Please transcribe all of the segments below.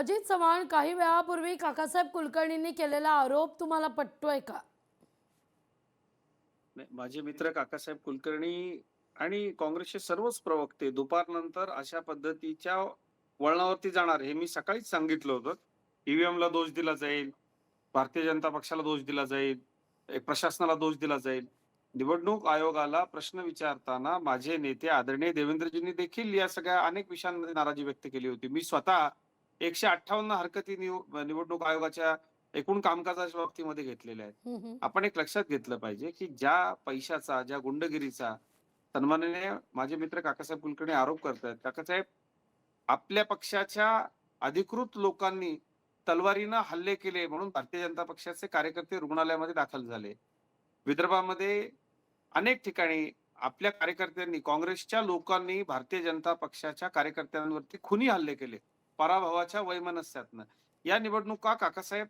अजित चव्हाण काही वेळापूर्वी काकासाहेब कुलकर्णींनी केलेला आरोप तुम्हाला पटतोय का? नाही, माझे मित्र काकासाहेब कुलकर्णी आणि काँग्रेसचे सर्वच प्रवक्ते दुपारनंतर अशा पद्धतीच्या वळणावरती जाणार हे मी सकाळीच सांगितलं होतं. ईव्हीएमला दोष दिला जाईल, भारतीय जनता पक्षाला दोष दिला जाईल, प्रशासनाला दोष दिला जाईल. निवडणूक आयोगाला प्रश्न विचारताना माझे नेते आदरणीय देवेंद्रजींनी देखील या सगळ्या अनेक विषयांमध्ये नाराजी व्यक्त केली होती. मी स्वतः 158 हरकती निवडणूक आयोगाच्या एकूण कामकाजाच्या बाबतीमध्ये घेतलेल्या आहेत. हम्म. आपण एक लक्षात घेतलं पाहिजे, की ज्या पैशाचा, ज्या गुंडगिरीचा सन्माननीय माझे मित्र काकासाहेब कुलकर्णी आरोप करतायत. काकासाहेब, आपल्या पक्षाच्या अधिकृत लोकांनी तलवारीनं हल्ले केले म्हणून भारतीय जनता पक्षाचे कार्यकर्ते रुग्णालयामध्ये दाखल झाले. विदर्भामध्ये अनेक ठिकाणी आपल्या कार्यकर्त्यांनी, काँग्रेसच्या लोकांनी भारतीय जनता पक्षाच्या कार्यकर्त्यांवरती खुनी हल्ले केले, पराभवाच्या वैमनस्यातनं. या निवडणुका काकासाहेब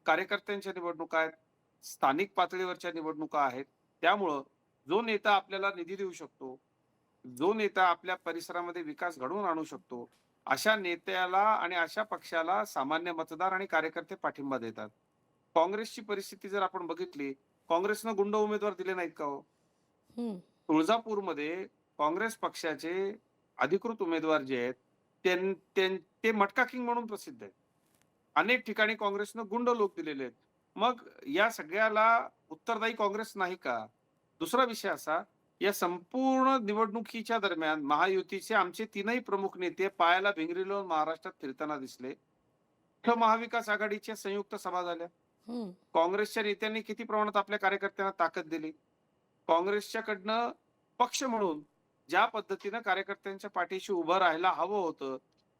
कार्यकर्त्यांच्या निवडणुका आहेत, स्थानिक पातळीवरच्या निवडणुका आहेत. त्यामुळं जो नेता आपल्याला निधी देऊ शकतो, जो नेता आपल्या परिसरामध्ये विकास घडवून आणू शकतो, अशा नेत्याला आणि अशा पक्षाला सामान्य मतदार आणि कार्यकर्ते पाठिंबा देतात. काँग्रेसची परिस्थिती जर आपण बघितली, काँग्रेसनं गुंड उमेदवार दिले नाहीत का हो? हम्म. तुळजापूरमध्ये काँग्रेस पक्षाचे अधिकृत उमेदवार जे आहेत, ते मटका किंग म्हणून प्रसिद्ध आहेत. अनेक ठिकाणी काँग्रेसनं गुंड लोक दिलेले आहेत. मग या सगळ्याला उत्तरदायी काँग्रेस नाही का? दुसरा विषय असा, या संपूर्ण निवडणुकीच्या दरम्यान महायुतीचे आमचे तीनही प्रमुख नेते पायाला भिंगरी लावून महाराष्ट्रात फिरताना दिसले. इथं महाविकास आघाडीच्या संयुक्त सभा झाल्या. हम्म. काँग्रेसच्या नेत्यांनी किती प्रमाणात आपल्या कार्यकर्त्यांना ताकद दिली. काँग्रेसच्याकडनं पक्ष म्हणून ज्या पद्धतीनं कार्यकर्त्यांच्या पाठीशी उभं राहायला हवं होतं,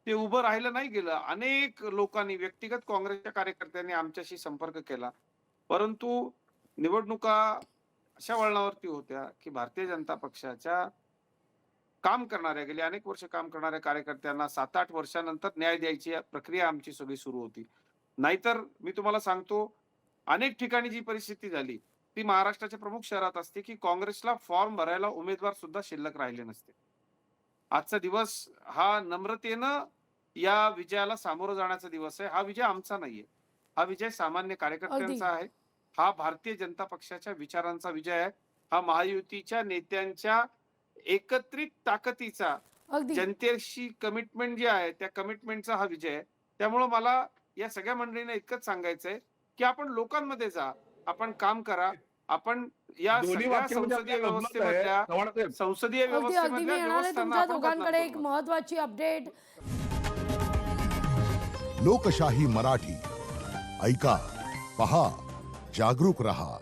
ते उभं राहिलं नाही गेलं. अनेक लोकांनी, व्यक्तिगत काँग्रेसच्या कार्यकर्त्यांनी आमच्याशी संपर्क केला. परंतु निवडणुका अशा वळणावरती होत्या, की भारतीय जनता पक्षाच्या काम करणाऱ्या, गेली अनेक वर्ष काम करणाऱ्या कार्यकर्त्यांना 7-8 वर्षानंतर न्याय द्यायची प्रक्रिया आमची सगळी सुरू होती. नाहीतर मी तुम्हाला सांगतो, अनेक ठिकाणी जी परिस्थिती झाली, ती महाराष्ट्राच्या प्रमुख शहरात असते, की काँग्रेसला फॉर्म भरायला उमेदवार सुद्धा शिल्लक राहिले नसते. आजचा दिवस हा नम्रतेनं या विजयाला सामोरं जाण्याचा दिवस आहे. हा विजय आमचा नाहीये. हा विजय सामान्य कार्यकर्त्यांचा आहे. हा भारतीय जनता पक्षाच्या विचारांचा विजय आहे. हा महायुतीच्या नेत्यांच्या एकत्रित ताकदीचा, अगदी. जनतेशी कमिटमेंट जी आहे, त्या कमिटमेंटचा हा विजय आहे. त्यामुळं मला या सगळ्या मंडळींना इतकंच सांगायचंय, की आपण लोकांमध्ये जा, आपण काम करा. आपण या दोन्ही सगळ्या वाक्यामध्ये संसदीय आपल्याला गजबजत आहे. व्यवस्थेमधल्या चव्हाण संसदीय अगदी अगदी मी व्यवस्थेमधल्या येणार आहे व्यवस्थांना तुमच्या आपण बदनाम दोघांकडे एक करू. महत्वाची अपडेट. लोकशाही मराठी ऐका, पहा, जागरूक रहा.